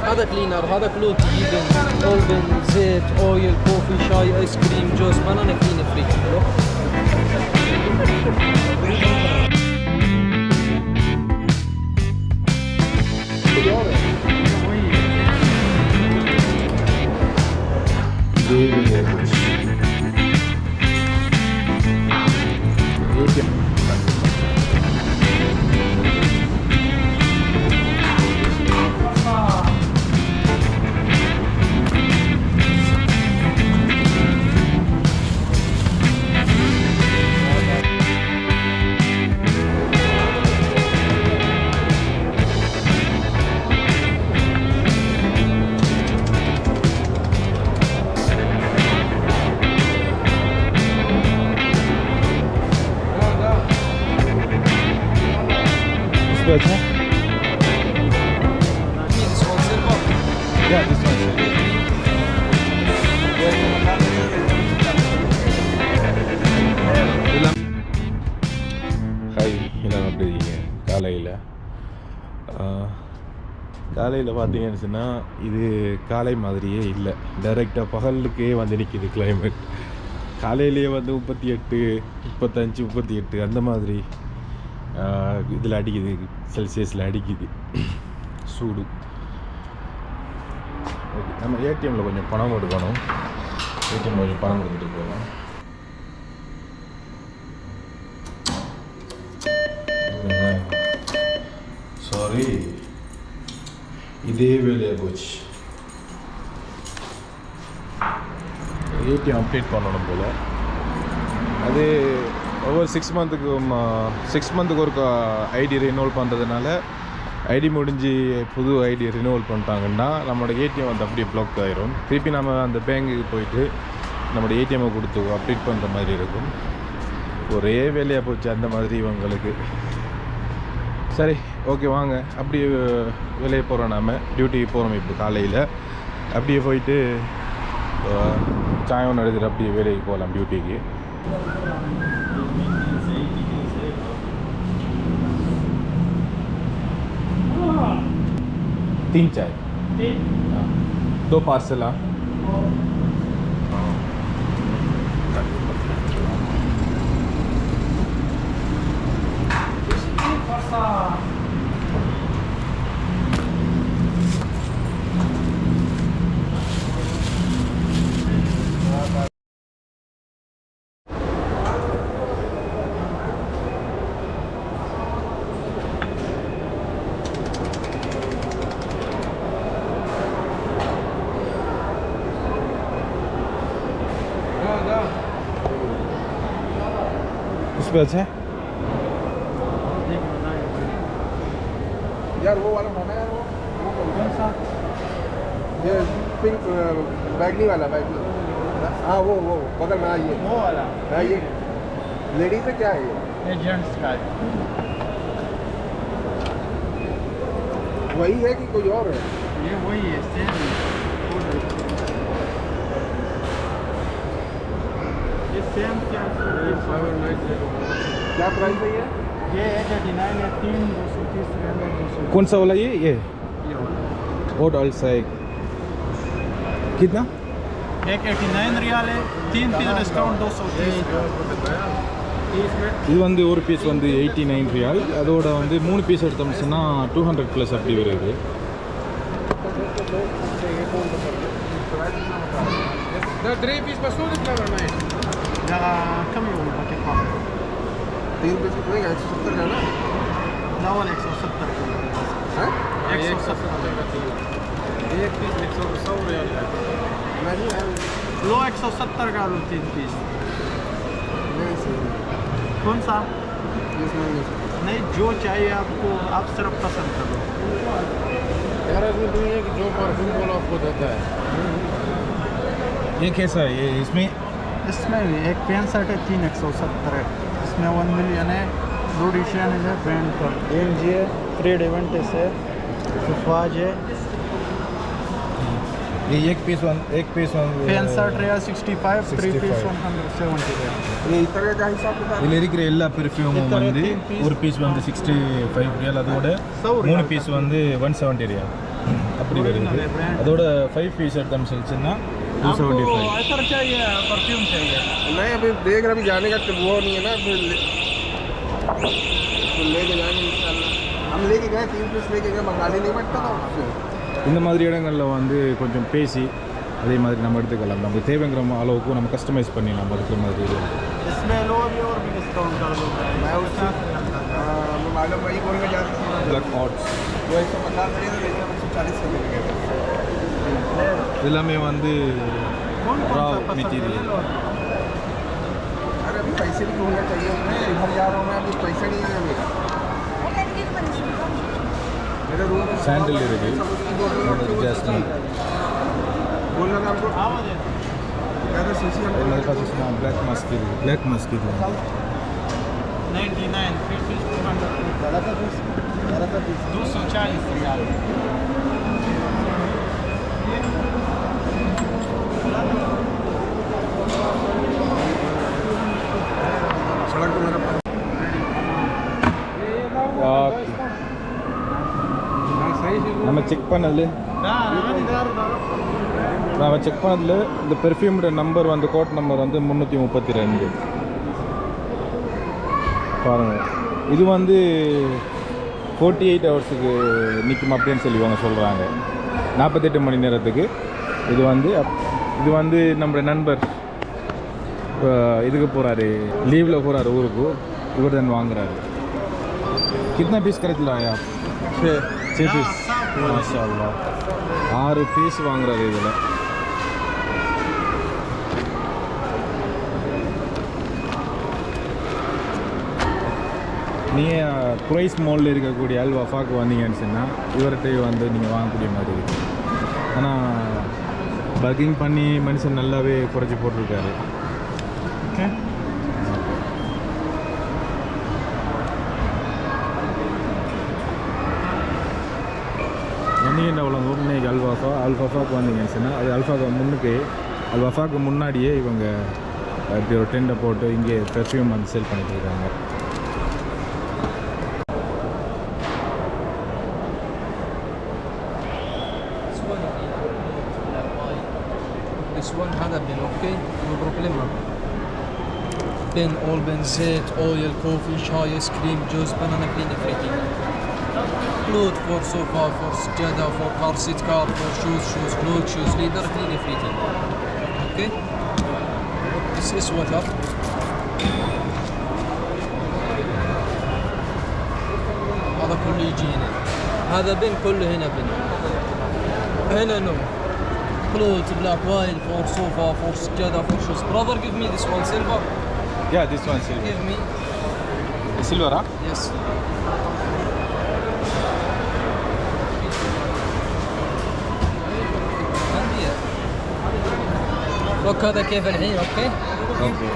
هذا كلينر، هذا كلوت ايفن اولفن زيت اويل كوفي شاي ايس كريم جوز بانانا كلين فري. حلو. This one? This one silver. Yeah, this one. Hi, எல்லாம் எப்படி இருக்கீங்க? காலையில் பார்த்தீங்கன்னு சொன்னால் இது காலை மாதிரியே இல்லை. டைரெக்டாக பகலுக்கே வந்து நிற்கிது கிளைமேட். காலையிலேயே வந்து 38, 35, 38 அந்த மாதிரி இதில் அடிக்குது, செல்சியஸில் அடிக்குது சூடு. ஓகே, நம்ம ஏடிஎம்மில் கொஞ்சம் பணம் எடுக்கணும். ஏடிஎம்மில் கொஞ்சம் பணம் எடுத்துகிட்டு போகலாம். சாரி, இதே வேலையாக போச்சு. ஏடிஎம் அப்டேட் பண்ணணும் போல். அது ஒவ்வொரு 6 மந்த்துக்கு ஒரு ஐடி ரினியூவல் பண்ணுறதுனால ஐடி முடிஞ்சு புது ஐடி ரினியூவல் பண்ணிட்டாங்கன்னா நம்மளோட ஏடிஎம் வந்து அப்படியே பிளாக் ஆகிரும். திருப்பி நம்ம அந்த பேங்குக்கு போயிட்டு நம்மளோட ஏடிஎம்மை கொடுத்து அப்டேட் பண்ணுற மாதிரி இருக்கும். ஒரே வேலையாக போச்சு அந்த மாதிரி இவங்களுக்கு. சரி, ஓகே, வாங்க அப்படியே வேலையை போகிறோம். நாம் டியூட்டிக்கு போகிறோம் இப்போ காலையில். அப்படியே போயிட்டு சாயம் எடுத்துகிட்டு அப்படியே வேலைக்கு போகலாம் டியூட்டிக்கு. 3 चाय, 2 पार्सल. उस पे अच्छा है यार, वो वाला खाना है। वो कौन सा? ये पिंक बैगनी वाला, बैगनी। हाँ, वो बगल में आइए, वो वाला आइए। लेडीज है क्या है ये जेंट्स का है? वही है कि कोई और है? ये वही है, सेम क्या प्राइस है ये 889 है, 3 230 200। कौन सा वाला? ये और ऑल्सो कितना? 189 रियाल है, 3 पीस डिस्काउंट 230। இது வந்து ஒரு பீஸ் வந்து 89 ரியால். அதோட வந்து 3 பீஸ் எடுத்தோம்னா 200 ப்ளஸ் அப்படி வருது. पीस बस कम ही होगा के पास 3 पीस कितने का? 170 का ना? ना वाला 170 का है। 170 एक पीस 100 रियाल है। नहीं लो 170 का लो 3 पीस। कौन सा? नहीं, जो चाहिए आपको आप सिर्फ पसंद कर लो। यार इसमें तो ये कि जो परफ्यूम बोलो आपको देता है। ये कैसा है? ये इसमें भी एक 65 है, 3 170 है। इसमें 1 मिलियन है, रोडिशन है ब्रांड का, AMG है, ट्रेड इवेंट है, सुफाज है। ये एक पीस 65 रियाल 65, 3 पीस 170 रियाल। ये इतना का हिसाब किताब? இதில் இருக்கிற எல்லா பெர்ஃப்யூமும் வந்து ஒரு பீஸ் வந்து 65 ரியால், அதோட 3 பீஸ் வந்து 170 ரியால். அப்படி வருது. அதோட 5 பீஸ் எடுத்தோம்னு சொல்லிச்சுன்னா 275. अतर चाहिए परफ्यूम चाहिए नहीं अभी देख रहे, अभी जाने का वो नहीं है ना, फिर लेके जाएंगे इंशाल्लाह. हम लेके गए 3 पीस लेके गए, मंगाने नहीं पड़ता था उससे. இந்த மாதிரி இடங்களில் வந்து கொஞ்சம் பேசி அதே மாதிரி நம்ம எடுத்துக்கலாம். நமக்கு தேவைங்கிற அளவுக்கு நம்ம கஸ்டமைஸ் பண்ணி நம்ம இருக்கிற மாதிரி. इसमें लो भी और भी डिस्काउंट कर दो. मैं उसका मालूम वही बोल के जाते हैं பிளாக் ஆர்ட்ஸ் वो 150 खरीदे, लेकिन 140 से मिल गए. எல்லாமே வந்து ரா மெட்டீரியல். अरे अभी पैसे भी होना चाहिए, मैं इधर जा रहा हूँ, मैं अभी पैसे नहीं है मेरा. मेरे रूम சாண்டில் இருக்குது, ஜாஸ்மின். बोलना था हमको. क्या था सीसी हम मेरे पास इसमें ब्लैक मस्क है, ब्लैक मस्क है. 99 3 पीस 240 रियाल. सड़क पे मेरा நம்ம செக் பண்ணதில் இந்த பெர்ஃப்யூமோட நம்பர் வந்து கோட் நம்பர் வந்து 332 பாருங்கள். இது வந்து 48 ஹவர்ஸுக்கு நிற்கும் அப்படின்னு சொல்கிறாங்க. 48 மணி நேரத்துக்கு. இது வந்து நம்ம நண்பர் இதுக்கு போகிறாரு, லீவில் போகிறாரு ஊருக்கு. இவர் தான் வாங்குறாரு. कितना पीस खरीदला है आप? 6 पीस. माशाअल्लाह 6 पीस வாங்குறாரு இதில். நீங்கள் குரைஸ் மாலில் இருக்கக்கூடிய அல் வஃபாக்கு வந்தீங்கன்னு சொன்னால் இவர்கிட்ட வந்து நீங்கள் வாங்கக்கூடிய மாதிரி இருக்குது. ஆனால் பர்கிங் பண்ணி மனுஷன் நல்லாவே குறைச்சி போட்டிருக்காரு. ஓகே வந்தீங்கன்னா அவ்வளோ இன்னைக்கு அல்ஃபாக்கு வந்தீங்கன்னு சொன்னால் அது அல்ஃபாக்கு முன்னாடியே இவங்க இப்படி ஒரு டெண்டை போட்டு இங்கே பெர்ஃப்யூம் வந்து சேல் பண்ணிட்டு இருக்காங்க. This one هذا بن اوكي مبروك لما بن اول بن زيت اويل كوفي شاي ايس كريم جوز بنانا كلين فريتي كلود فور صوفا فور سجادة فور كار سيت كار فور شوز كلود شوز ليدر كلين فريتي اوكي. This is water. هذا كله يجي هنا. هذا بن كله هنا بن. هنا نو. Clothes, black wine, for sofa, for sajada, for shoes. Brother, give me this one silver. Yeah, this one silver. Give me. Silver, huh? Yes. فك هذا كيف الحين اوكي؟ Okay.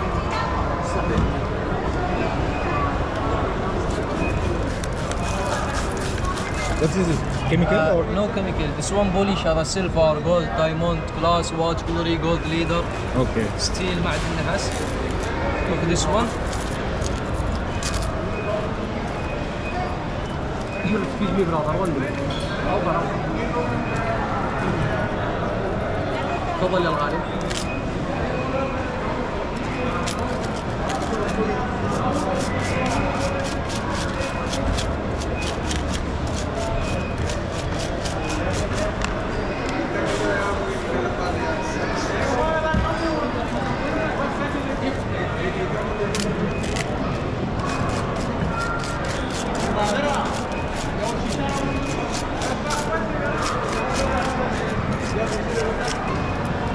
What is this? Chemical or? No chemical. This one polish هذا silver, gold, diamond, glass, watch, jewelry, gold leader, Okay. steel معدن نحاس. Look at this one. Excuse me brother, 1 minute. تفضل يا الغالي.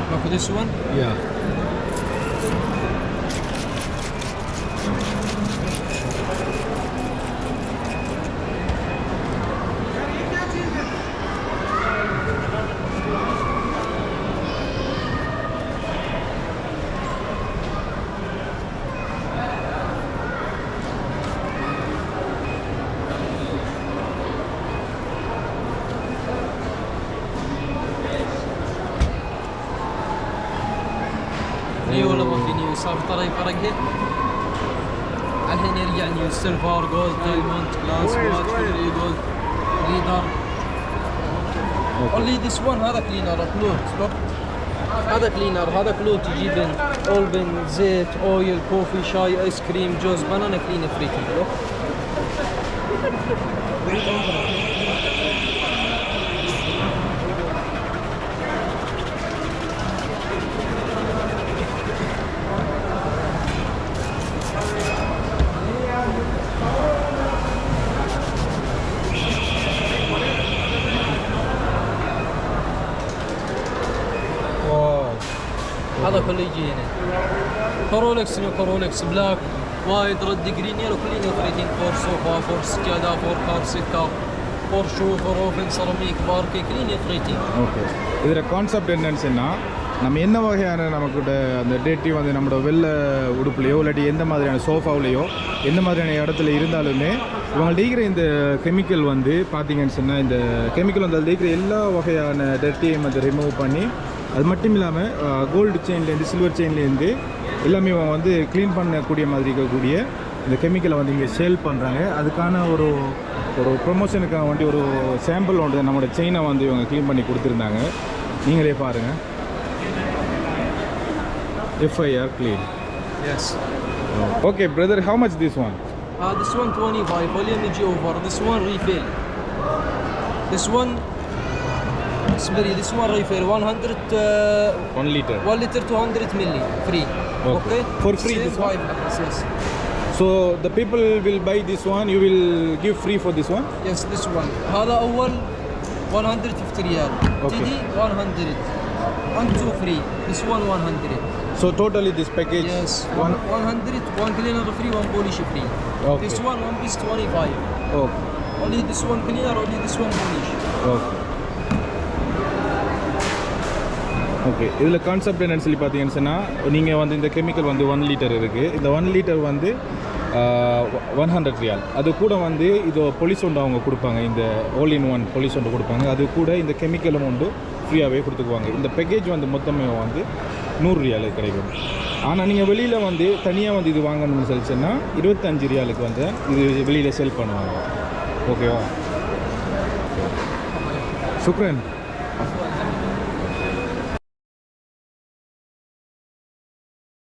Look at this one. Yeah. نيو ولا ما في نيو؟ صار طري فرق هيك. الحين يرجع نيو سيلفر جولد دايموند جلاس واتش جولد ليدر Only this one هذا cleaner clothes look. هذا cleaner هذا clothes يجيب أولبن زيت oil coffee شاي ice cream juice banana clean everything look. هذا كله يجي هنا كرولكس كرولكس بلاك وايد رد جرين يلو كلين everything فور صوفا فور سجادة فور كار سكة فور شو فور اوفن سيراميك باركي كلين everything. Okay இதில் concept என்னன்னு சொன்னால் நம்ம என்ன வகையான நமக்கிட்ட அந்த டேட்டி வந்து நம்மளோட வெள்ளை உடுப்புலையோ இல்லாட்டி எந்த மாதிரியான சோஃபாவிலையோ எந்த மாதிரியான இடத்துல இருந்தாலுமே இவங்கள்ட்ட இருக்கிற இந்த கெமிக்கல் வந்து பார்த்தீங்கன்னு சொன்னால் இந்த கெமிக்கல் வந்து அதில் இருக்கிற எல்லா வகையான டெர்ட்டியும் அதை ரிமூவ் பண்ணி அது மட்டும் இல்லாமல் கோல்டு செயின்லேருந்து சில்வர் செயின்லேருந்து எல்லாமே வந்து க்ளீன் பண்ணக்கூடிய மாதிரி இருக்கக்கூடிய இந்த கெமிக்கலை வந்து இங்கே சேல் பண்ணுறாங்க. அதுக்கான ஒரு ப்ரொமோஷனுக்காக வேண்டி ஒரு சாம்பிள் ஒன்று நம்மளோட செயினை வந்து இவங்க க்ளீன் பண்ணி கொடுத்துருந்தாங்க. நீங்களே பாருங்கள். FIR clean. Yes. Okay brother, how much this one? This one 25 volume يجي over. This one refill. This one Sorry, this one refill 100 1 liter. 1 liter 200 milli free. Okay. For free this one? Yes. So the people will buy this one, you will give free for this one? Yes, this one. هذا أول 150 ريال. Okay. تدي 100. 1 2 free. This one 100. So totally this package? Yes. 100. One cleaner free, one polish free. Okay. This one piece 25. Okay. Only this one cleaner, only this one polish. Okay. Okay இதில் concept என்னென்னு சொல்லி பார்த்தீங்கன்னு சொன்னால் நீங்கள் வந்து இந்த chemical வந்து 1 litre இருக்குது. இந்த 1 லிட்டர் வந்து 100 ரியால். அது கூட வந்து இது பொலிஸ் ஒன்று அவங்க கொடுப்பாங்க. இந்த ஆல் இன் ஒன் பொலிஸ் ஒன்று கொடுப்பாங்க. அது கூட இந்த கெமிக்கலும் ஒன்று ஃப்ரீயாகவே கொடுத்துக்குவாங்க. இந்த பேக்கேஜ் வந்து மொத்தமே வந்து 100 ரியால் கிடைக்கும். ஆனால் நீங்கள் வெளியில் வந்து தனியாக வந்து இது வாங்கணும்னு சொல்லிச்சுன்னா 25 ரியாலுக்கு வந்து இது வெளியில் சேல் பண்ணுவாங்க. ஓகேவா? சுக்ரன்.